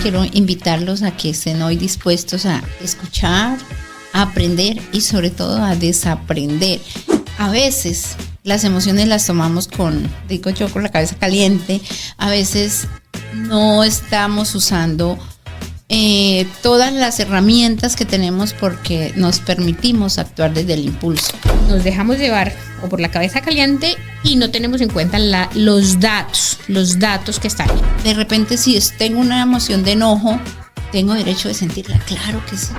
quiero invitarlos a que estén hoy dispuestos a escuchar, a aprender y sobre todo a desaprender. A veces las emociones las tomamos con la cabeza caliente, a veces no estamos usando todas las herramientas que tenemos porque nos permitimos actuar desde el impulso. Nos dejamos llevar o por la cabeza caliente y no tenemos en cuenta los datos que están ahí. De repente, si tengo una emoción de enojo, tengo derecho de sentirla, claro que sí.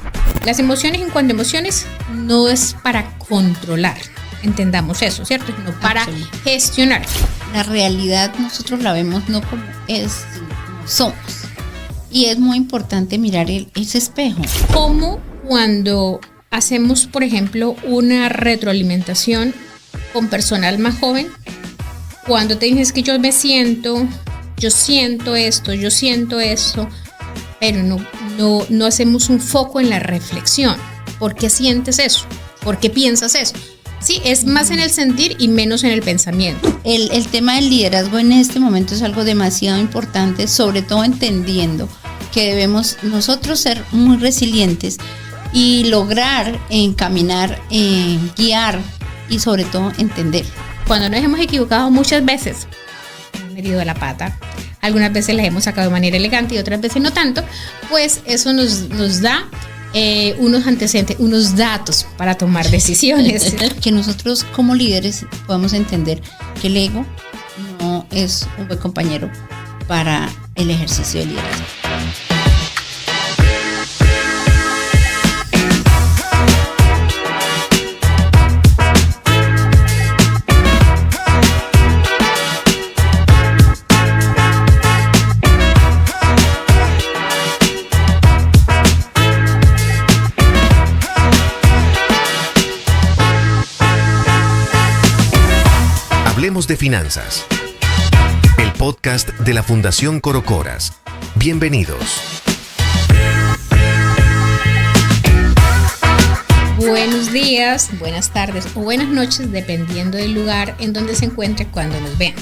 Las emociones, en cuanto a emociones, no es para controlar, entendamos eso, ¿cierto? Sino para gestionar. La realidad nosotros la vemos no como es, sino como somos. Y es muy importante mirar ese espejo. Como cuando hacemos, por ejemplo, una retroalimentación con personal más joven, cuando te dices que yo siento esto, pero no hacemos un foco en la reflexión. ¿Por qué sientes eso? ¿Por qué piensas eso? Sí, es más en el sentir y menos en el pensamiento. El tema del liderazgo en este momento es algo demasiado importante, sobre todo entendiendo que debemos nosotros ser muy resilientes y lograr encaminar, guiar y sobre todo entender. Cuando nos hemos equivocado muchas veces, hemos metido la pata, algunas veces las hemos sacado de manera elegante y otras veces no tanto, pues eso nos da unos antecedentes, unos datos para tomar decisiones. Que nosotros como líderes podamos entender que el ego no es un buen compañero para el ejercicio de liderazgo. Hablemos de finanzas. El podcast de la Fundación Corocoras. Bienvenidos. Buenos días, buenas tardes o buenas noches, dependiendo del lugar en donde se encuentre cuando nos vean.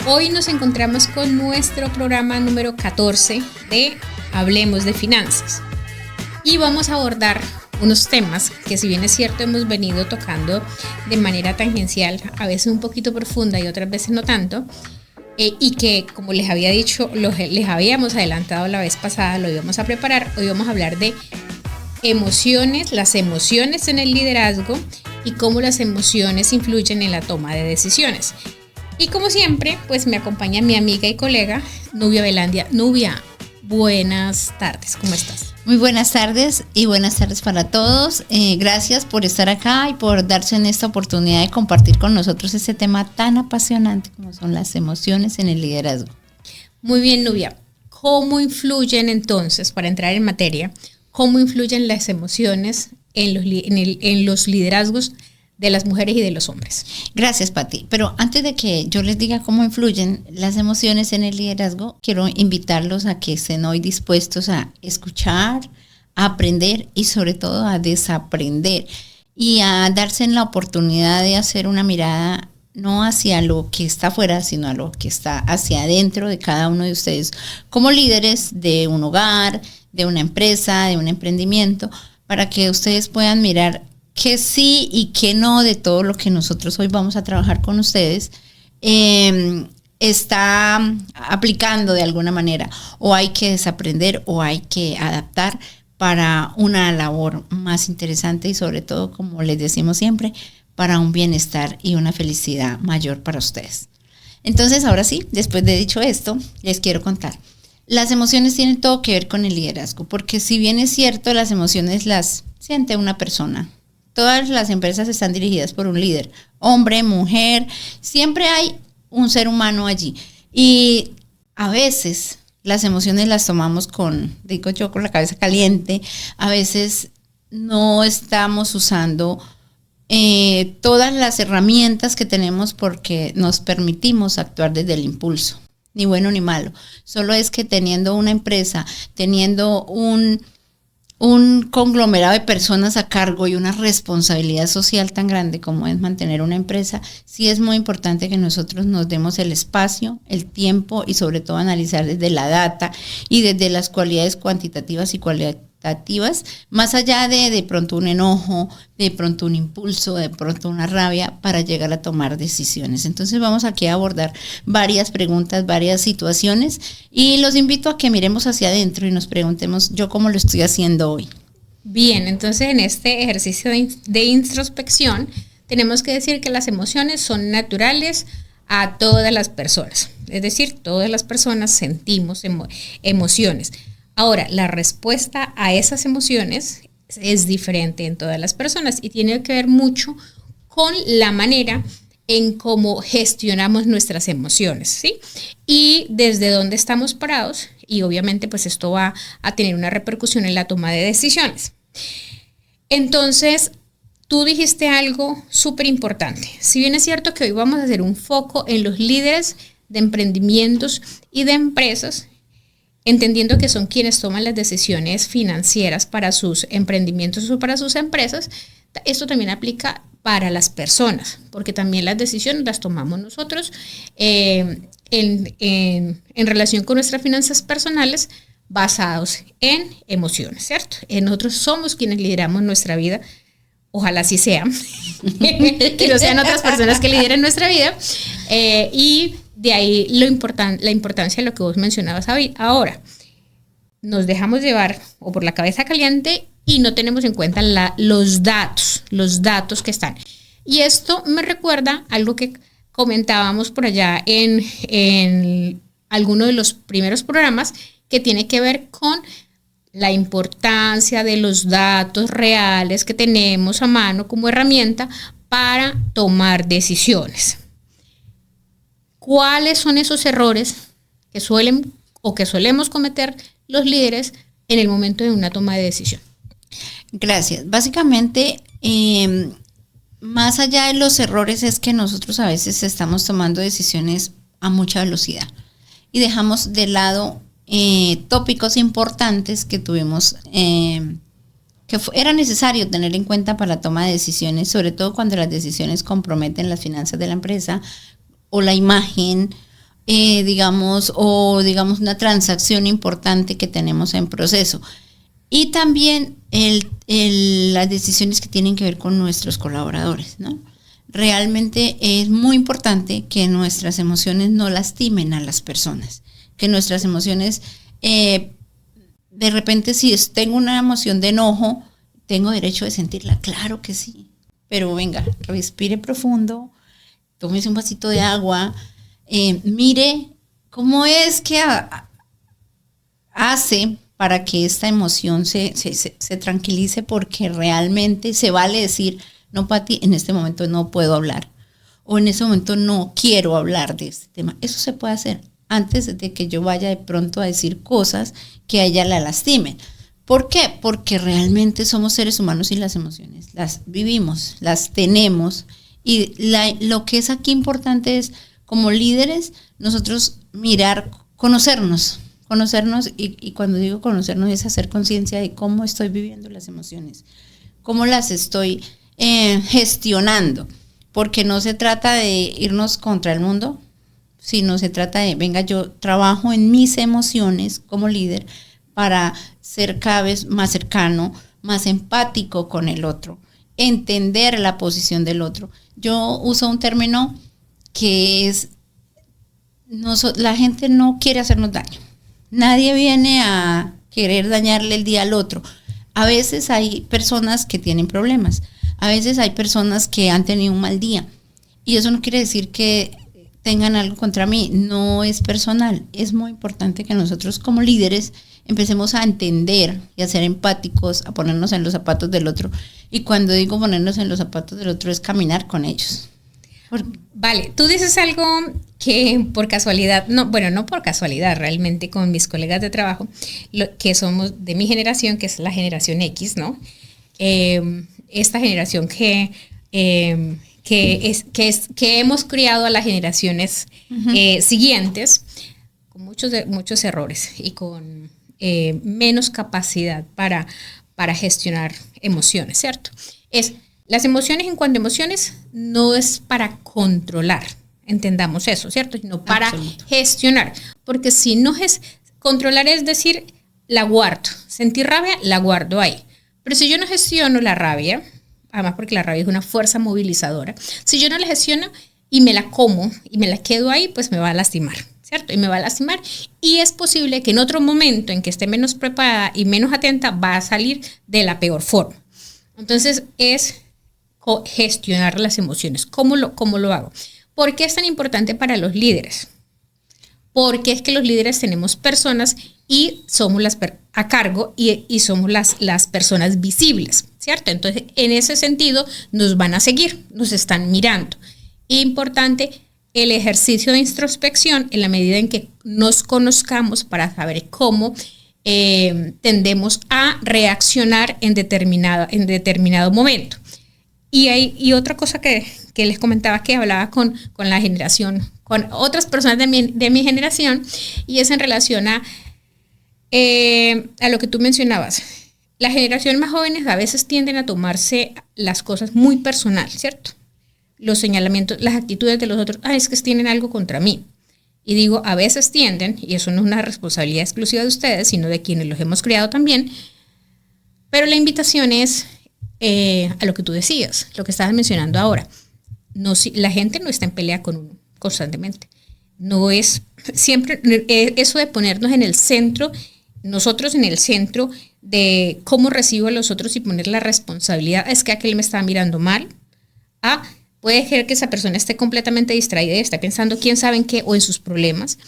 Hoy nos encontramos con nuestro programa número 14 de Hablemos de Finanzas. Y vamos a abordar unos temas que, si bien es cierto, hemos venido tocando de manera tangencial, a veces un poquito profunda y otras veces no tanto, y que, como les había dicho, les habíamos adelantado la vez pasada, lo íbamos a preparar. Hoy vamos a hablar de emociones, las emociones en el liderazgo y cómo las emociones influyen en la toma de decisiones. Y como siempre, pues me acompaña mi amiga y colega Nubia Velandia. Nubia, buenas tardes, ¿cómo estás? Muy buenas tardes y buenas tardes para todos. Gracias por estar acá y por darse en esta oportunidad de compartir con nosotros este tema tan apasionante como son las emociones en el liderazgo. Muy bien, Nubia. ¿Cómo influyen entonces, para entrar en materia, cómo influyen las emociones en los liderazgos de las mujeres y de los hombres? Gracias, Pati. Pero antes de que yo les diga cómo influyen las emociones en el liderazgo, quiero invitarlos a que estén hoy dispuestos a escuchar, a aprender y sobre todo a desaprender y a darse la oportunidad de hacer una mirada no hacia lo que está afuera, sino a lo que está hacia adentro de cada uno de ustedes como líderes de un hogar, de una empresa, de un emprendimiento, para que ustedes puedan mirar que sí y que no de todo lo que nosotros hoy vamos a trabajar con ustedes está aplicando de alguna manera, o hay que desaprender o hay que adaptar para una labor más interesante y sobre todo, como les decimos siempre, para un bienestar y una felicidad mayor para ustedes. Entonces, ahora sí, después de dicho esto, les quiero contar. Las emociones tienen todo que ver con el liderazgo, porque si bien es cierto, las emociones las siente una persona. Todas las empresas están dirigidas por un líder, hombre, mujer, siempre hay un ser humano allí. Y a veces las emociones las tomamos con la cabeza caliente, a veces no estamos usando todas las herramientas que tenemos porque nos permitimos actuar desde el impulso, ni bueno ni malo. Solo es que teniendo una empresa, teniendo un conglomerado de personas a cargo y una responsabilidad social tan grande como es mantener una empresa, sí es muy importante que nosotros nos demos el espacio, el tiempo y sobre todo analizar desde la data y desde las cualidades cuantitativas y cualitativas, más allá de pronto un enojo, de pronto un impulso, de pronto una rabia, para llegar a tomar decisiones. Entonces vamos aquí a abordar varias preguntas, varias situaciones, y los invito a que miremos hacia adentro y nos preguntemos, ¿yo cómo lo estoy haciendo hoy? Bien, entonces en este ejercicio de introspección tenemos que decir que las emociones son naturales a todas las personas, es decir, todas las personas sentimos emociones. Ahora, la respuesta a esas emociones es diferente en todas las personas y tiene que ver mucho con la manera en cómo gestionamos nuestras emociones, ¿sí? Y desde dónde estamos parados, y obviamente pues esto va a tener una repercusión en la toma de decisiones. Entonces, tú dijiste algo súper importante. Si bien es cierto que hoy vamos a hacer un foco en los líderes de emprendimientos y de empresas, entendiendo que son quienes toman las decisiones financieras para sus emprendimientos o para sus empresas, esto también aplica para las personas, porque también las decisiones las tomamos nosotros en relación con nuestras finanzas personales basados en emociones, ¿cierto? Nosotros somos quienes lideramos nuestra vida, ojalá así sea, que no sean otras personas que lideren nuestra vida, y de ahí la importancia de lo que vos mencionabas ahora. Nos dejamos llevar o por la cabeza caliente y no tenemos en cuenta los datos que están. Y esto me recuerda algo que comentábamos por allá en alguno de los primeros programas, que tiene que ver con la importancia de los datos reales que tenemos a mano como herramienta para tomar decisiones. ¿Cuáles son esos errores que solemos cometer los líderes en el momento de una toma de decisión? Gracias. Básicamente, más allá de los errores, es que nosotros a veces estamos tomando decisiones a mucha velocidad y dejamos de lado tópicos importantes que tuvimos, era necesario tener en cuenta para la toma de decisiones, sobre todo cuando las decisiones comprometen las finanzas de la empresa o la imagen, digamos una transacción importante que tenemos en proceso. Y también las decisiones que tienen que ver con nuestros colaboradores, ¿no? Realmente es muy importante que nuestras emociones no lastimen a las personas, que nuestras emociones, de repente si tengo una emoción de enojo, tengo derecho de sentirla, claro que sí, pero venga, respire profundo, tómese un vasito de agua, mire cómo es que hace para que esta emoción se tranquilice, porque realmente se vale decir, no, Pati, en este momento no puedo hablar, o en este momento no quiero hablar de este tema. Eso se puede hacer antes de que yo vaya de pronto a decir cosas que a ella la lastimen. ¿Por qué? Porque realmente somos seres humanos y las emociones las vivimos, las tenemos. Y lo que es aquí importante es, como líderes, nosotros conocernos, y cuando digo conocernos es hacer conciencia de cómo estoy viviendo las emociones, cómo las estoy gestionando, porque no se trata de irnos contra el mundo, sino se trata de, venga, yo trabajo en mis emociones como líder para ser cada vez más cercano, más empático con el otro, entender la posición del otro. Yo uso un término que es, la gente no quiere hacernos daño. Nadie viene a querer dañarle el día al otro. A veces hay personas que tienen problemas, a veces hay personas que han tenido un mal día, y eso no quiere decir que tengan algo contra mí, no es personal. Es muy importante que nosotros como líderes empecemos a entender y a ser empáticos, a ponernos en los zapatos del otro. Y cuando digo ponernos en los zapatos del otro es caminar con ellos. Vale, tú dices algo que por casualidad, no por casualidad, realmente con mis colegas de trabajo, que somos de mi generación, que es la generación X, ¿no? Esta generación que hemos criado a las generaciones siguientes con muchos errores y con menos capacidad para para gestionar emociones, ¿cierto? Las emociones en cuanto a emociones no es para controlar, entendamos eso, ¿cierto? Sino para gestionar, porque si no es controlar, es decir, la guardo, sentir rabia, la guardo ahí. Pero si yo no gestiono la rabia, además porque la rabia es una fuerza movilizadora, si yo no la gestiono y me la como y me la quedo ahí, pues me va a lastimar, ¿cierto? Y me va a lastimar y es posible que en otro momento en que esté menos preparada y menos atenta va a salir de la peor forma. Entonces es gestionar las emociones. ¿Cómo lo hago? ¿Por qué es tan importante para los líderes? Porque es que los líderes tenemos personas y somos a cargo y somos las personas visibles, ¿cierto? Entonces, en ese sentido, nos van a seguir, nos están mirando. Importante el ejercicio de introspección en la medida en que nos conozcamos para saber cómo tendemos a reaccionar en determinado momento. Y otra cosa que les comentaba, que hablaba con la generación, con otras personas de mi generación, y es en relación a lo que tú mencionabas. Las generaciones más jóvenes a veces tienden a tomarse las cosas muy personal, ¿cierto? Los señalamientos, las actitudes de los otros, es que tienen algo contra mí. Y digo, a veces tienden, y eso no es una responsabilidad exclusiva de ustedes, sino de quienes los hemos criado también, pero la invitación es a lo que tú decías, lo que estabas mencionando ahora. La gente no está en pelea con uno constantemente. No es siempre eso de ponernos en el centro, nosotros en el centro de cómo recibo a los otros y poner la responsabilidad. Es que aquel me está mirando mal. Puede ser que esa persona esté completamente distraída y esté pensando quién sabe en qué o en sus problemas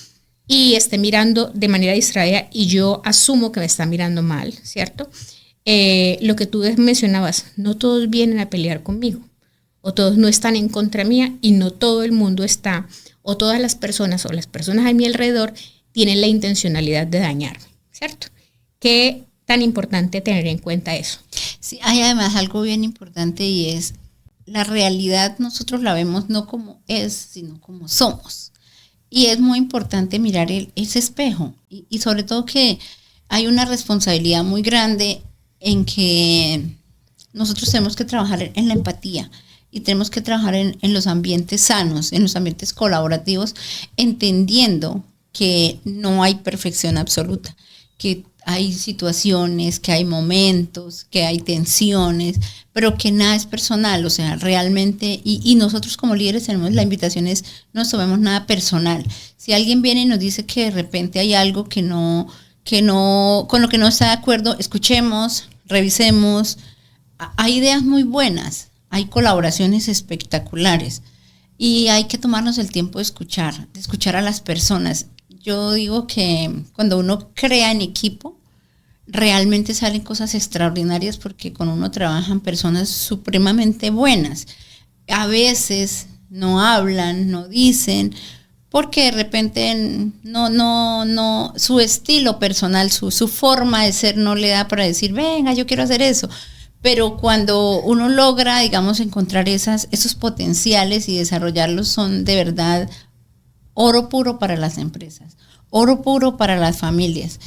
y esté mirando de manera distraída y yo asumo que me está mirando mal, ¿cierto? Lo que tú mencionabas, no todos vienen a pelear conmigo, o todos no están en contra mía y no todo el mundo está, o todas las personas o las personas a mi alrededor tienen la intencionalidad de dañarme, ¿cierto? Qué tan importante tener en cuenta eso. Sí, hay además algo bien importante y es la realidad nosotros la vemos no como es, sino como somos. Y es muy importante mirar ese espejo y sobre todo que hay una responsabilidad muy grande en que nosotros tenemos que trabajar en la empatía y tenemos que trabajar en los ambientes sanos, en los ambientes colaborativos, entendiendo que no hay perfección absoluta, que hay situaciones, que hay momentos, que hay tensiones, pero que nada es personal, o sea, realmente, y nosotros como líderes tenemos la invitación es, no nos tomemos nada personal. Si alguien viene y nos dice que de repente hay algo con lo que no está de acuerdo, escuchemos, revisemos. Hay ideas muy buenas, hay colaboraciones espectaculares y hay que tomarnos el tiempo de escuchar a las personas. Yo digo que cuando uno crea en equipo, realmente salen cosas extraordinarias porque con uno trabajan personas supremamente buenas. A veces no hablan, no dicen, porque de repente no, su estilo personal, su forma de ser no le da para decir, venga, yo quiero hacer eso. Pero cuando uno logra, digamos, encontrar esos potenciales y desarrollarlos, son de verdad oro puro para las empresas, oro puro para las familias.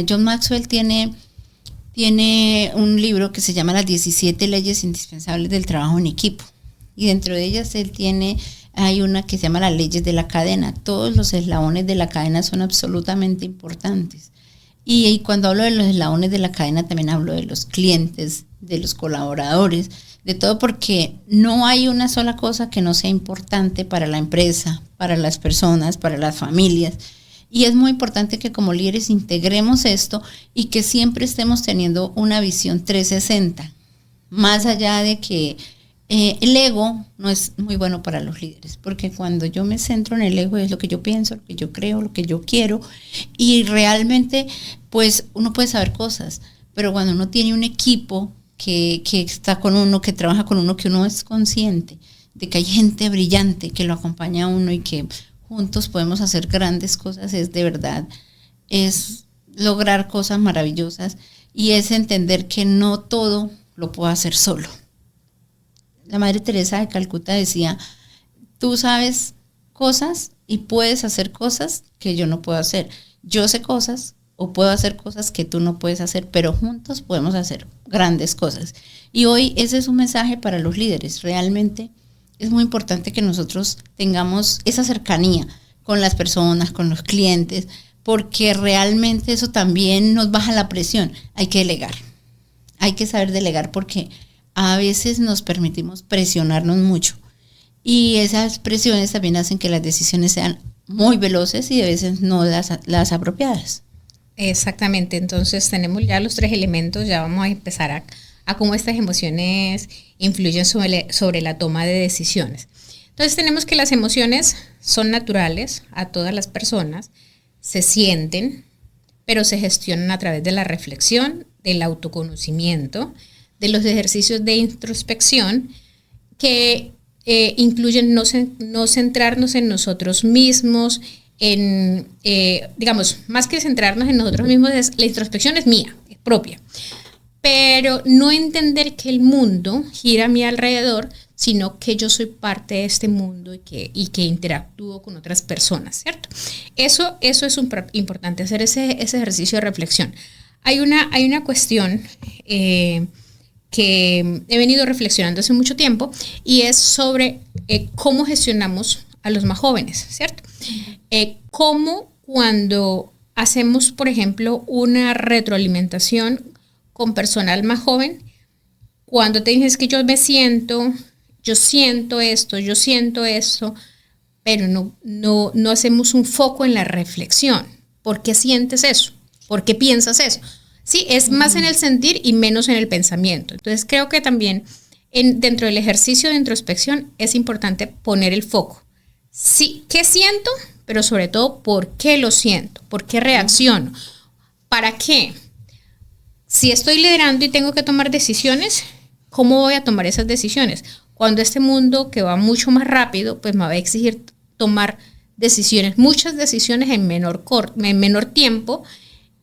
John Maxwell tiene un libro que se llama Las 17 leyes indispensables del trabajo en equipo. Y dentro de ellas hay una que se llama las leyes de la cadena. Todos los eslabones de la cadena son absolutamente importantes. Y cuando hablo de los eslabones de la cadena también hablo de los clientes, de los colaboradores, de todo, porque no hay una sola cosa que no sea importante para la empresa, para las personas, para las familias. Y es muy importante que como líderes integremos esto y que siempre estemos teniendo una visión 360, más allá de que el ego no es muy bueno para los líderes, porque cuando yo me centro en el ego es lo que yo pienso, lo que yo creo, lo que yo quiero, y realmente pues uno puede saber cosas, pero cuando uno tiene un equipo que está con uno, que trabaja con uno, que uno es consciente de que hay gente brillante que lo acompaña a uno y que juntos podemos hacer grandes cosas, es de verdad, es lograr cosas maravillosas y es entender que no todo lo puedo hacer solo. La Madre Teresa de Calcuta decía, tú sabes cosas y puedes hacer cosas que yo no puedo hacer. Yo sé cosas o puedo hacer cosas que tú no puedes hacer, pero juntos podemos hacer grandes cosas. Y hoy ese es un mensaje para los líderes. Realmente es muy importante que nosotros tengamos esa cercanía con las personas, con los clientes, porque realmente eso también nos baja la presión. Hay que delegar, hay que saber delegar, porque a veces nos permitimos presionarnos mucho y esas presiones también hacen que las decisiones sean muy veloces y a veces no las apropiadas. Exactamente, entonces tenemos ya los 3 elementos, ya vamos a empezar a cómo estas emociones influyen sobre la toma de decisiones. Entonces tenemos que las emociones son naturales a todas las personas, se sienten, pero se gestionan a través de la reflexión, del autoconocimiento, de los ejercicios de introspección que incluyen no centrarnos en nosotros mismos, digamos, más que centrarnos en nosotros mismos, la introspección es mía, es propia, pero no entender que el mundo gira a mi alrededor, sino que yo soy parte de este mundo y que interactúo con otras personas, ¿cierto? Eso es importante, hacer ese ejercicio de reflexión. Hay una cuestión que he venido reflexionando hace mucho tiempo y es sobre cómo gestionamos a los más jóvenes, ¿cierto? Cómo cuando hacemos, por ejemplo, una retroalimentación con personal más joven, cuando te dices que yo siento esto, pero no hacemos un foco en la reflexión. ¿Por qué sientes eso? ¿Por qué piensas eso? Sí, es más en el sentir y menos en el pensamiento. Entonces creo que también dentro del ejercicio de introspección es importante poner el foco. Sí, ¿qué siento? Pero sobre todo, ¿por qué lo siento? ¿Por qué reacciono? ¿Para qué? Si estoy liderando y tengo que tomar decisiones, ¿cómo voy a tomar esas decisiones? Cuando este mundo que va mucho más rápido, pues me va a exigir tomar decisiones, muchas decisiones en menor tiempo,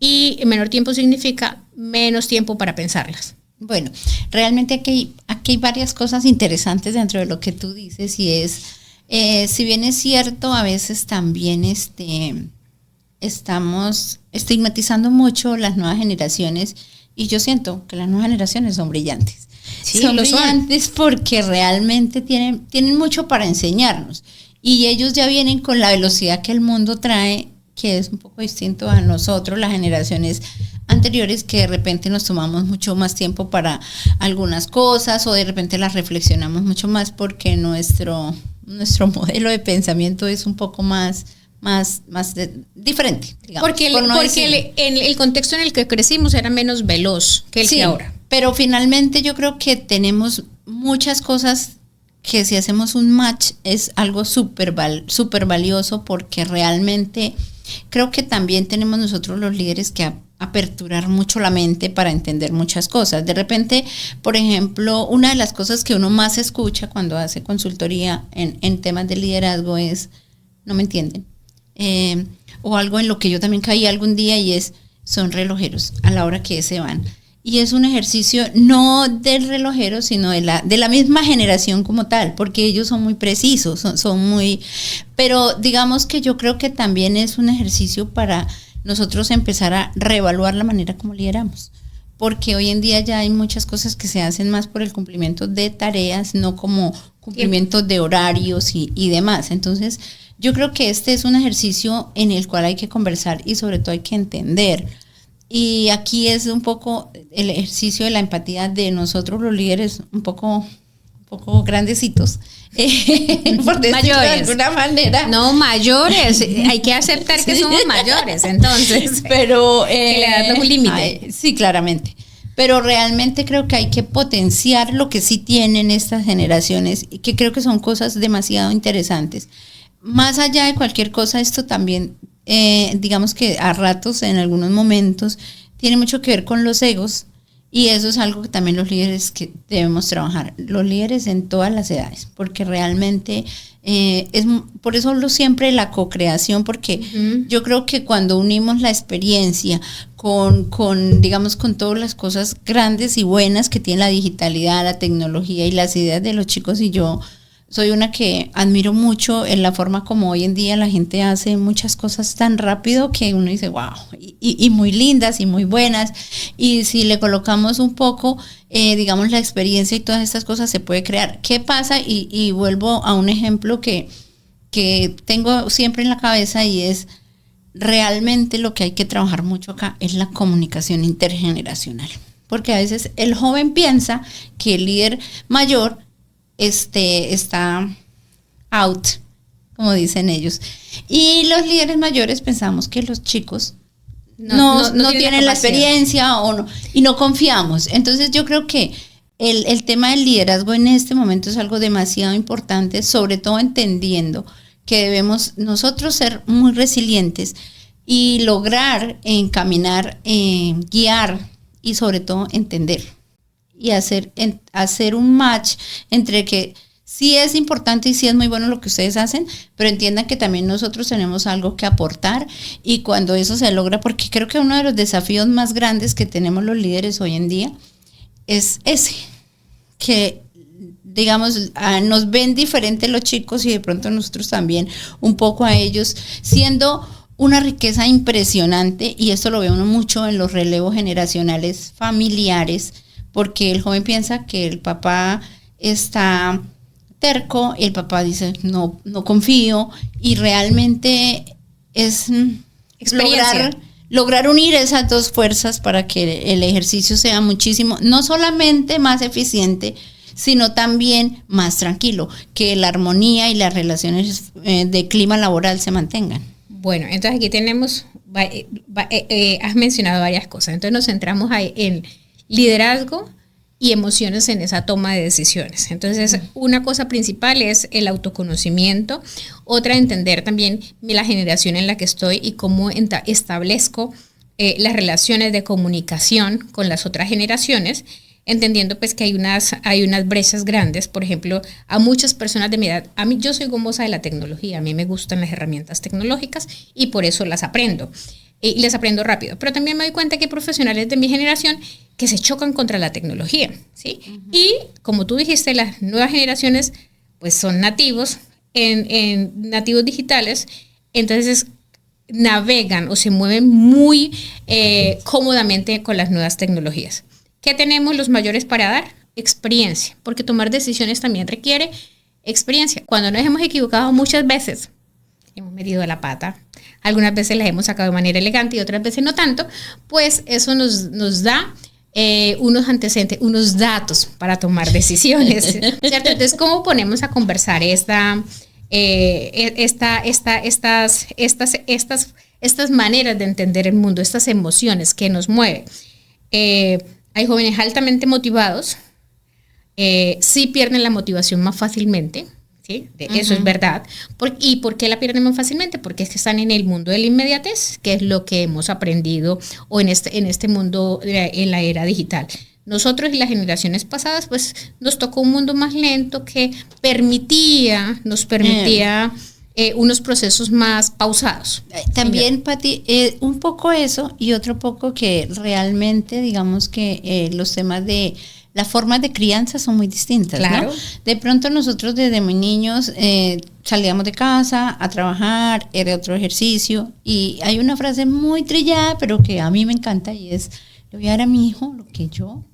y en menor tiempo significa menos tiempo para pensarlas. Bueno, realmente aquí hay varias cosas interesantes dentro de lo que tú dices y es, si bien es cierto, a veces también estamos estigmatizando mucho las nuevas generaciones y yo siento que las nuevas generaciones son brillantes. Sí, son brillantes porque realmente tienen mucho para enseñarnos y ellos ya vienen con la velocidad que el mundo trae, que es un poco distinto a nosotros, las generaciones anteriores, que de repente nos tomamos mucho más tiempo para algunas cosas o de repente las reflexionamos mucho más porque nuestro modelo de pensamiento es un poco más diferente, digamos. Porque el contexto en el que crecimos era menos veloz que el que ahora. Pero finalmente yo creo que tenemos muchas cosas que si hacemos un match es algo súper valioso, porque realmente creo que también tenemos nosotros los líderes que aperturar mucho la mente para entender muchas cosas. De repente, por ejemplo, una de las cosas que uno más escucha cuando hace consultoría en temas de liderazgo es, no me entienden. O algo en lo que yo también caí algún día y son relojeros a la hora que se van. Y es un ejercicio no del relojero, sino de la misma generación como tal, porque ellos son muy precisos, son muy... Pero digamos que yo creo que también es un ejercicio para nosotros empezar a reevaluar la manera como lideramos. Porque hoy en día ya hay muchas cosas que se hacen más por el cumplimiento de tareas, no como cumplimiento de horarios y demás. Entonces, yo creo que este es un ejercicio en el cual hay que conversar y sobre todo hay que entender. Y aquí es un poco el ejercicio de la empatía de nosotros los líderes, un poco grandecitos, por decirlo mayores. De alguna manera. No, mayores, hay que aceptar que somos mayores, entonces. Pero que le dan un límite. Sí, claramente. Pero realmente creo que hay que potenciar lo que sí tienen estas generaciones y que creo que son cosas demasiado interesantes. Más allá de cualquier cosa, esto también... digamos que a ratos, en algunos momentos, tiene mucho que ver con los egos y eso es algo que también los líderes que debemos trabajar, los líderes en todas las edades, porque realmente por eso hablo siempre de la co-creación, porque yo creo que cuando unimos la experiencia con digamos con todas las cosas grandes y buenas que tiene la digitalidad, la tecnología y las ideas de los chicos y yo, soy una que admiro mucho en la forma como hoy en día la gente hace muchas cosas tan rápido que uno dice, wow, y muy lindas y muy buenas. Y si le colocamos un poco, digamos, la experiencia y todas estas cosas se puede crear. ¿Qué pasa? Y vuelvo a un ejemplo que tengo siempre en la cabeza y es realmente lo que hay que trabajar mucho acá es la comunicación intergeneracional. Porque a veces el joven piensa que el líder mayor está out, como dicen ellos. Y los líderes mayores pensamos que los chicos no tienen la experiencia y no confiamos. Entonces yo creo que el tema del liderazgo en este momento es algo demasiado importante, sobre todo entendiendo que debemos nosotros ser muy resilientes y lograr encaminar, guiar y sobre todo entender y hacer un match entre que sí es importante y sí es muy bueno lo que ustedes hacen, pero entiendan que también nosotros tenemos algo que aportar, y cuando eso se logra, porque creo que uno de los desafíos más grandes que tenemos los líderes hoy en día es ese, que digamos, nos ven diferente los chicos y de pronto nosotros también un poco a ellos, siendo una riqueza impresionante, y esto lo ve uno mucho en los relevos generacionales familiares, porque el joven piensa que el papá está terco y el papá dice no confío, y realmente es lograr unir esas dos fuerzas para que el ejercicio sea muchísimo, no solamente más eficiente, sino también más tranquilo, que la armonía y las relaciones de clima laboral se mantengan. Bueno, entonces aquí tenemos, has mencionado varias cosas, entonces nos centramos ahí en liderazgo y emociones en esa toma de decisiones. Entonces, una cosa principal es el autoconocimiento, otra entender también la generación en la que estoy y cómo establezco las relaciones de comunicación con las otras generaciones, entendiendo pues que hay unas brechas grandes. Por ejemplo, a muchas personas de mi edad, yo soy gomosa de la tecnología, a mí me gustan las herramientas tecnológicas y por eso las aprendo. Y les aprendo rápido, pero también me doy cuenta que hay profesionales de mi generación que se chocan contra la tecnología, ¿sí? Uh-huh. Y como tú dijiste, las nuevas generaciones pues son nativos, en nativos digitales, entonces navegan o se mueven muy cómodamente con las nuevas tecnologías. ¿Qué tenemos los mayores para dar? Experiencia, porque tomar decisiones también requiere experiencia. Cuando nos hemos equivocado muchas veces, hemos metido la pata, algunas veces las hemos sacado de manera elegante y otras veces no tanto, pues eso nos da unos antecedentes, unos datos para tomar decisiones, ¿cierto? Entonces, ¿cómo ponemos a conversar estas maneras de entender el mundo, estas emociones que nos mueven? Hay jóvenes altamente motivados, sí pierden la motivación más fácilmente, ¿sí? Eso es verdad. ¿Y por qué la pierden más fácilmente? Porque es que están en el mundo de la inmediatez, que es lo que hemos aprendido o en este mundo, en la era digital. Nosotros y las generaciones pasadas, pues nos tocó un mundo más lento que nos permitía unos procesos más pausados. También, Pati, un poco eso y otro poco que realmente, digamos que los temas de las formas de crianza son muy distintas, claro, ¿no? De pronto nosotros desde muy niños salíamos de casa a trabajar, era otro ejercicio, y hay una frase muy trillada, pero que a mí me encanta, y es: le voy a dar a mi hijo lo que yo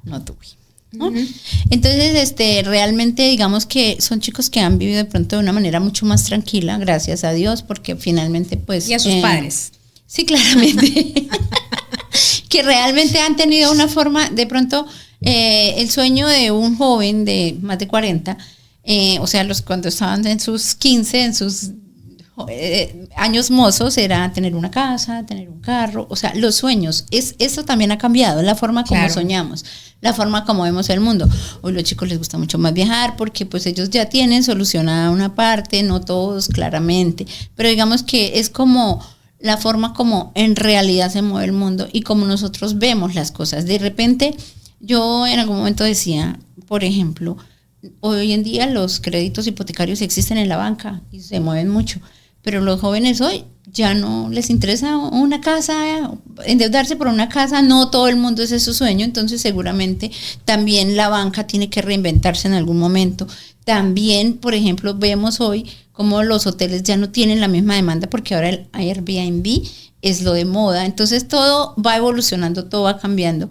no tuve, ¿no? Uh-huh. Entonces, realmente digamos que son chicos que han vivido de pronto de una manera mucho más tranquila, gracias a Dios, porque finalmente pues... Y a sus padres. Sí, claramente. Que realmente han tenido una forma, de pronto... el sueño de un joven de más de 40, o sea, cuando estaban en sus 15, en sus años mozos, era tener una casa, tener un carro, o sea, los sueños. Eso también ha cambiado, la forma como soñamos, la forma como vemos el mundo. Hoy los chicos les gusta mucho más viajar porque pues ellos ya tienen solucionada una parte, no todos claramente, pero digamos que es como la forma como en realidad se mueve el mundo y como nosotros vemos las cosas. De repente... Yo en algún momento decía, por ejemplo, hoy en día los créditos hipotecarios existen en la banca y se mueven mucho, pero los jóvenes hoy ya no les interesa una casa, endeudarse por una casa, no todo el mundo ese es su sueño, entonces seguramente también la banca tiene que reinventarse en algún momento. También, por ejemplo, vemos hoy como los hoteles ya no tienen la misma demanda porque ahora el Airbnb es lo de moda, entonces todo va evolucionando, todo va cambiando.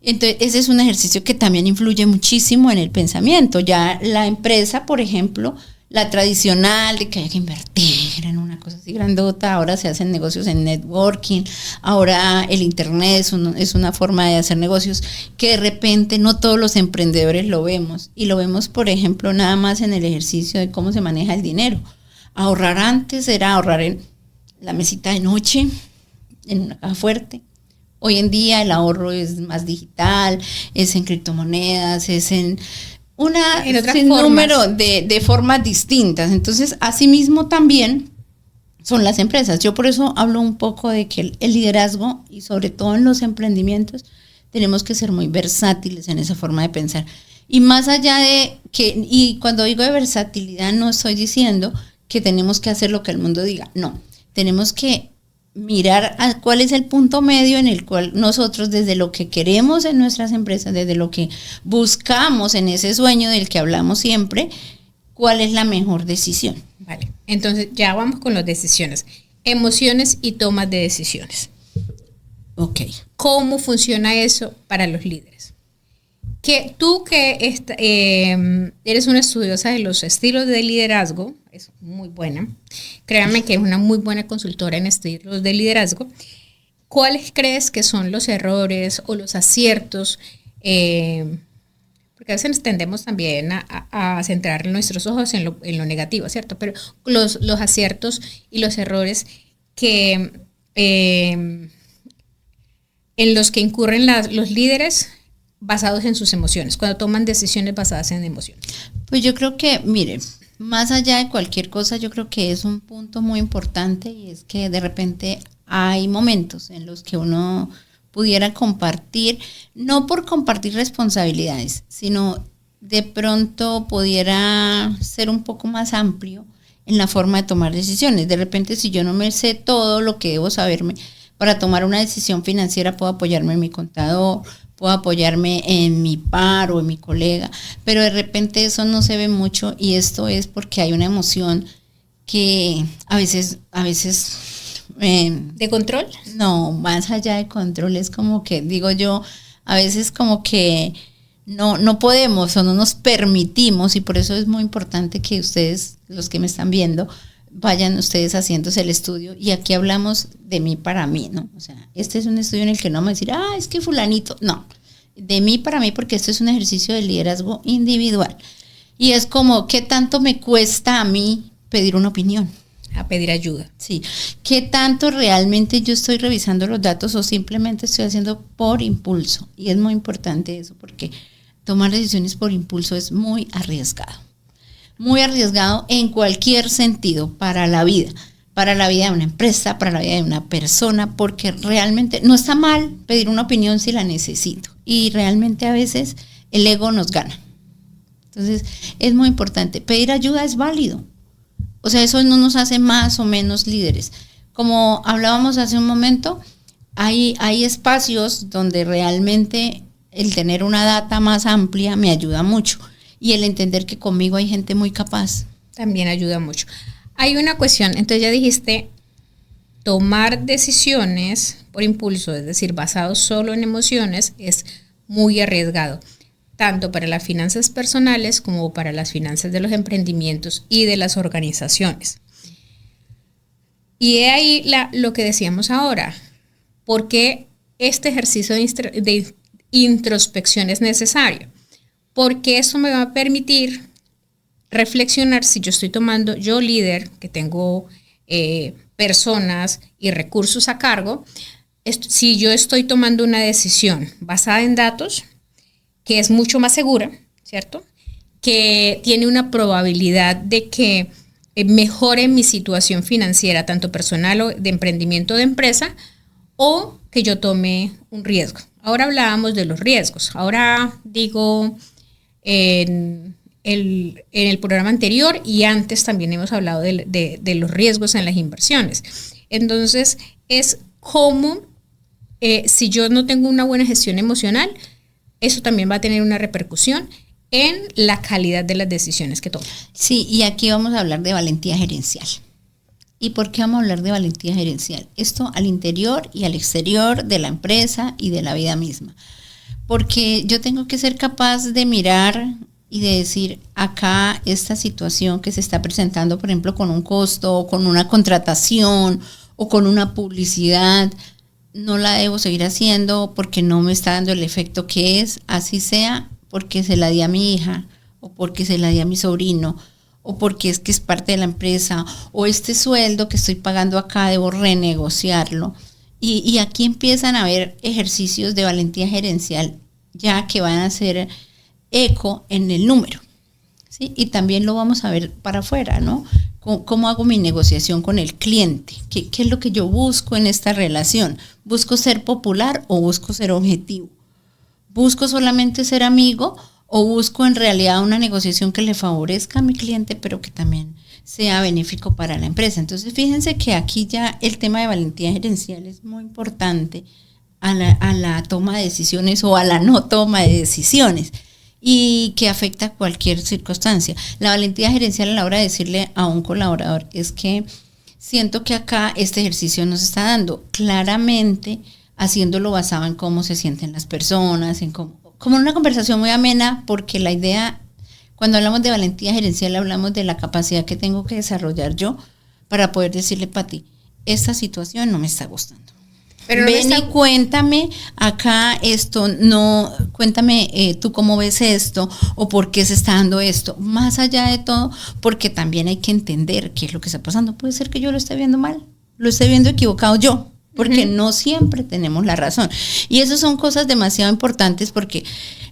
Entonces ese es un ejercicio que también influye muchísimo en el pensamiento. Ya la empresa, por ejemplo, la tradicional de que hay que invertir en una cosa así grandota, ahora se hacen negocios en networking, ahora el internet es una forma de hacer negocios que de repente no todos los emprendedores lo vemos, y lo vemos, por ejemplo, nada más en el ejercicio de cómo se maneja el dinero. Ahorrar antes era ahorrar en la mesita de noche, en una caja fuerte. Hoy en día el ahorro es más digital, es en criptomonedas, es en un número de formas distintas. Entonces, asimismo también son las empresas. Yo por eso hablo un poco de que el liderazgo, y sobre todo en los emprendimientos, tenemos que ser muy versátiles en esa forma de pensar. Y más allá de que, y cuando digo de versatilidad, no estoy diciendo que tenemos que hacer lo que el mundo diga, no, tenemos que mirar a cuál es el punto medio en el cual nosotros, desde lo que queremos en nuestras empresas, desde lo que buscamos en ese sueño del que hablamos siempre, cuál es la mejor decisión. Vale, entonces ya vamos con las decisiones. Emociones y tomas de decisiones. Ok. ¿Cómo funciona eso para los líderes? Que tú que eres una estudiosa de los estilos de liderazgo, es muy buena, créanme que es una muy buena consultora en estilos de liderazgo. ¿Cuáles crees que son los errores o los aciertos? Porque a veces tendemos también a centrar nuestros ojos en lo negativo, ¿cierto? Pero los aciertos y los errores que en los que incurren los líderes basados en sus emociones, cuando toman decisiones basadas en emociones. Pues yo creo que, miren, más allá de cualquier cosa, yo creo que es un punto muy importante, y es que de repente hay momentos en los que uno pudiera compartir, no por compartir responsabilidades, sino de pronto pudiera ser un poco más amplio en la forma de tomar decisiones. De repente, si yo no me sé todo lo que debo saberme para tomar una decisión financiera, puedo apoyarme en mi contador, puedo apoyarme en mi par o en mi colega, pero de repente eso no se ve mucho, y esto es porque hay una emoción que a veces ¿de control? No, más allá de control, es como que, digo yo, a veces como que no podemos o no nos permitimos, y por eso es muy importante que ustedes, los que me están viendo, vayan ustedes haciéndose el estudio. Y aquí hablamos de mí para mí, ¿no? O sea, este es un estudio en el que no vamos a decir, es que fulanito, no, de mí para mí, porque esto es un ejercicio de liderazgo individual. Y es como, ¿qué tanto me cuesta a mí pedir una opinión? A pedir ayuda. Sí. ¿Qué tanto realmente yo estoy revisando los datos o simplemente estoy haciendo por impulso? Y es muy importante eso, porque tomar decisiones por impulso es muy arriesgado. Muy arriesgado en cualquier sentido para la vida de una empresa, para la vida de una persona, porque realmente no está mal pedir una opinión si la necesito, y realmente a veces el ego nos gana. Entonces es muy importante, pedir ayuda es válido, o sea, eso no nos hace más o menos líderes. Como hablábamos hace un momento, hay espacios donde realmente el tener una data más amplia me ayuda mucho. Y el entender que conmigo hay gente muy capaz. También ayuda mucho. Hay una cuestión, entonces ya dijiste, tomar decisiones por impulso, es decir, basado solo en emociones, es muy arriesgado, tanto para las finanzas personales como para las finanzas de los emprendimientos y de las organizaciones. Y de ahí lo que decíamos ahora, ¿por qué este ejercicio de introspección es necesario? Porque eso me va a permitir reflexionar si yo estoy tomando, yo líder, que tengo personas y recursos a cargo, si yo estoy tomando una decisión basada en datos, que es mucho más segura, ¿cierto? Que tiene una probabilidad de que mejore mi situación financiera, tanto personal o de emprendimiento de empresa, o que yo tome un riesgo. Ahora hablábamos de los riesgos. Ahora digo, en en el programa anterior y antes también hemos hablado de los riesgos en las inversiones. Entonces, es como si yo no tengo una buena gestión emocional, eso también va a tener una repercusión en la calidad de las decisiones que tomo. Sí, y aquí vamos a hablar de valentía gerencial. ¿Y por qué vamos a hablar de valentía gerencial? Esto al interior y al exterior de la empresa y de la vida misma. Porque yo tengo que ser capaz de mirar y de decir, acá esta situación que se está presentando, por ejemplo, con un costo, o con una contratación, o con una publicidad, no la debo seguir haciendo porque no me está dando el efecto que es, así sea porque se la di a mi hija, o porque se la di a mi sobrino, o porque es que es parte de la empresa, o este sueldo que estoy pagando acá debo renegociarlo. Y aquí empiezan a haber ejercicios de valentía gerencial ya que van a hacer eco en el número, ¿sí? Y también lo vamos a ver para afuera, ¿no? ¿Cómo hago mi negociación con el cliente? ¿Qué es lo que yo busco en esta relación? ¿Busco ser popular o busco ser objetivo? ¿Busco solamente ser amigo o busco en realidad una negociación que le favorezca a mi cliente, pero que también sea benéfico para la empresa? Entonces, fíjense que aquí ya el tema de valentía gerencial es muy importante a la toma de decisiones o a la no toma de decisiones, y que afecta cualquier circunstancia. La valentía gerencial a la hora de decirle a un colaborador es que siento que acá este ejercicio nos está dando, claramente haciéndolo basado en cómo se sienten las personas, en como una conversación muy amena, porque la idea, cuando hablamos de valentía gerencial, hablamos de la capacidad que tengo que desarrollar yo para poder decirle, Pati, esta situación no me está gustando. Pero ven y cuéntame acá esto, cuéntame tú cómo ves esto o por qué se está dando esto. Más allá de todo, porque también hay que entender qué es lo que está pasando. Puede ser que yo lo esté viendo mal, lo esté viendo equivocado yo, porque no siempre tenemos la razón. Y esas son cosas demasiado importantes porque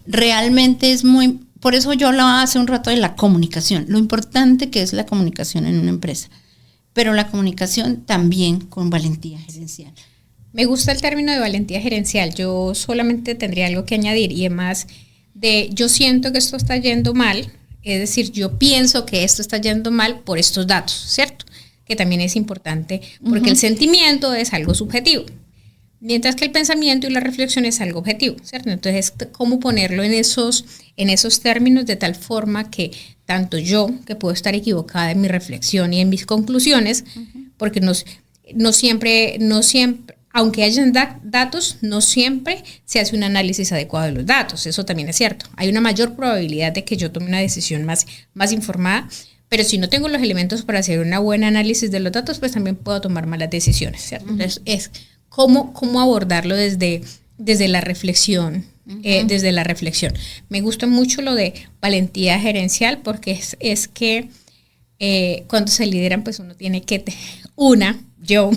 realmente es muy... Por eso yo hablaba hace un rato de la comunicación, lo importante que es la comunicación en una empresa, pero la comunicación también con valentía gerencial. Me gusta el término de valentía gerencial. Yo solamente tendría algo que añadir, y además de yo siento que esto está yendo mal, es decir, yo pienso que esto está yendo mal por estos datos, ¿cierto? Que también es importante porque el sentimiento es algo subjetivo, mientras que el pensamiento y la reflexión es algo objetivo, ¿cierto? Entonces, ¿cómo ponerlo en esos términos de tal forma que tanto yo, que puedo estar equivocada en mi reflexión y en mis conclusiones, porque no siempre, aunque hayan datos, no siempre se hace un análisis adecuado de los datos, eso también es cierto. Hay una mayor probabilidad de que yo tome una decisión más informada, pero si no tengo los elementos para hacer un buen análisis de los datos, pues también puedo tomar malas decisiones, ¿cierto? Entonces, es cómo abordarlo desde la reflexión, desde la reflexión. Me gusta mucho lo de valentía gerencial, porque es que cuando se lideran, pues uno tiene que... Yo.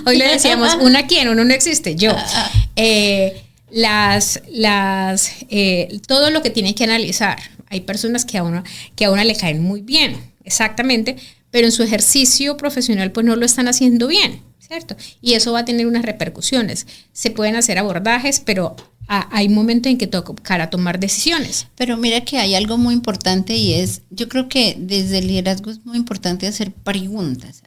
Hoy le decíamos, ¿una quién? Uno no existe, yo. Todo lo que tiene que analizar. Hay personas que a una le caen muy bien, exactamente, pero en su ejercicio profesional pues no lo están haciendo bien, ¿cierto? Y eso va a tener unas repercusiones. Se pueden hacer abordajes, pero hay momentos en que toca tomar decisiones. Pero mira que hay algo muy importante, y es, yo creo que desde el liderazgo es muy importante hacer preguntas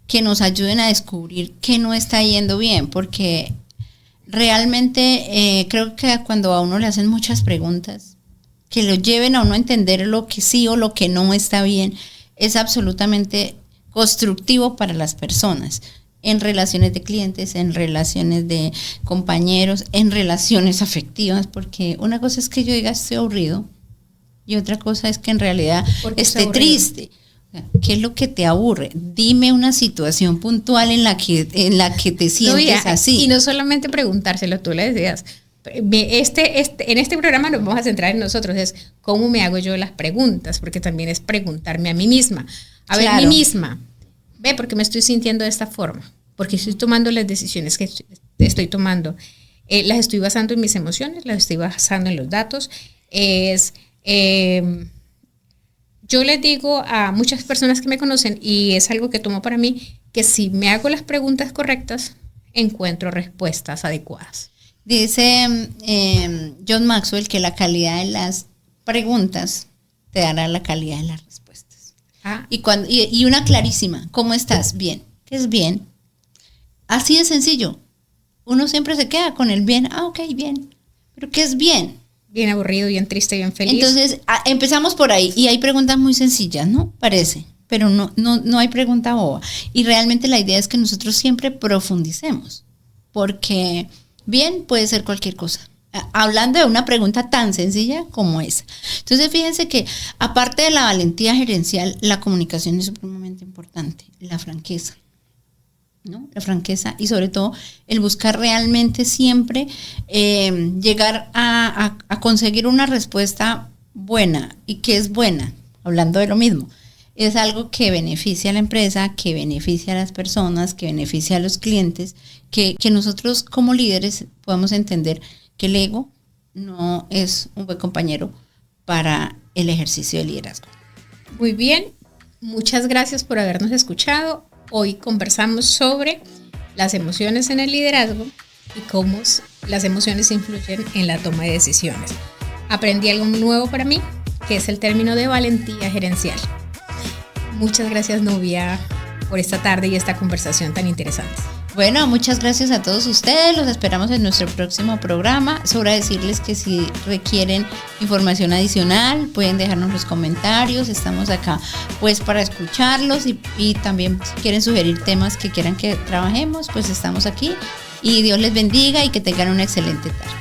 que nos ayuden a descubrir qué no está yendo bien, porque realmente creo que cuando a uno le hacen muchas preguntas que lo lleven a uno a entender lo que sí o lo que no está bien, es absolutamente constructivo para las personas, en relaciones de clientes, en relaciones de compañeros, en relaciones afectivas, porque una cosa es que yo diga estoy aburrido y otra cosa es que en realidad esté triste. ¿Qué es lo que te aburre? Dime una situación puntual en la que te sientes así. Y no solamente preguntárselo, tú le decías, en este programa nos vamos a centrar en nosotros, es cómo me hago yo las preguntas, porque también es preguntarme a mí misma. A mí misma, ve, ¿por qué me estoy sintiendo de esta forma? Porque estoy tomando las decisiones que estoy tomando. Las estoy basando en mis emociones, las estoy basando en los datos. Yo les digo a muchas personas que me conocen, y es algo que tomo para mí, que si me hago las preguntas correctas, encuentro respuestas adecuadas. Dice John Maxwell que la calidad de las preguntas te dará la calidad de las respuestas. Y una clarísima, ¿cómo estás? Bien. ¿Qué es bien? Así de sencillo. Uno siempre se queda con el bien. Ok, bien. ¿Pero qué es bien? Bien aburrido, bien triste, bien feliz. Entonces, empezamos por ahí. Y hay preguntas muy sencillas, ¿no? Parece. Pero no hay pregunta boba. Y realmente la idea es que nosotros siempre profundicemos. Porque bien puede ser cualquier cosa. Hablando de una pregunta tan sencilla como esa. Entonces, fíjense que aparte de la valentía gerencial, la comunicación es supremamente importante. La franqueza, ¿no? La franqueza y sobre todo el buscar realmente siempre llegar a conseguir una respuesta buena. ¿Y qué es buena? Hablando de lo mismo. Es algo que beneficia a la empresa, que beneficia a las personas, que beneficia a los clientes, que nosotros como líderes podemos entender que el ego no es un buen compañero para el ejercicio de liderazgo. Muy bien, muchas gracias por habernos escuchado. Hoy conversamos sobre las emociones en el liderazgo y cómo las emociones influyen en la toma de decisiones. Aprendí algo nuevo para mí, que es el término de valentía gerencial. Muchas gracias, Nubia, por esta tarde y esta conversación tan interesante. Bueno, muchas gracias a todos ustedes. Los esperamos en nuestro próximo programa. Sobra decirles que si requieren información adicional, pueden dejarnos los comentarios. Estamos acá pues para escucharlos y también si quieren sugerir temas que quieran que trabajemos, pues estamos aquí. Y Dios les bendiga y que tengan una excelente tarde.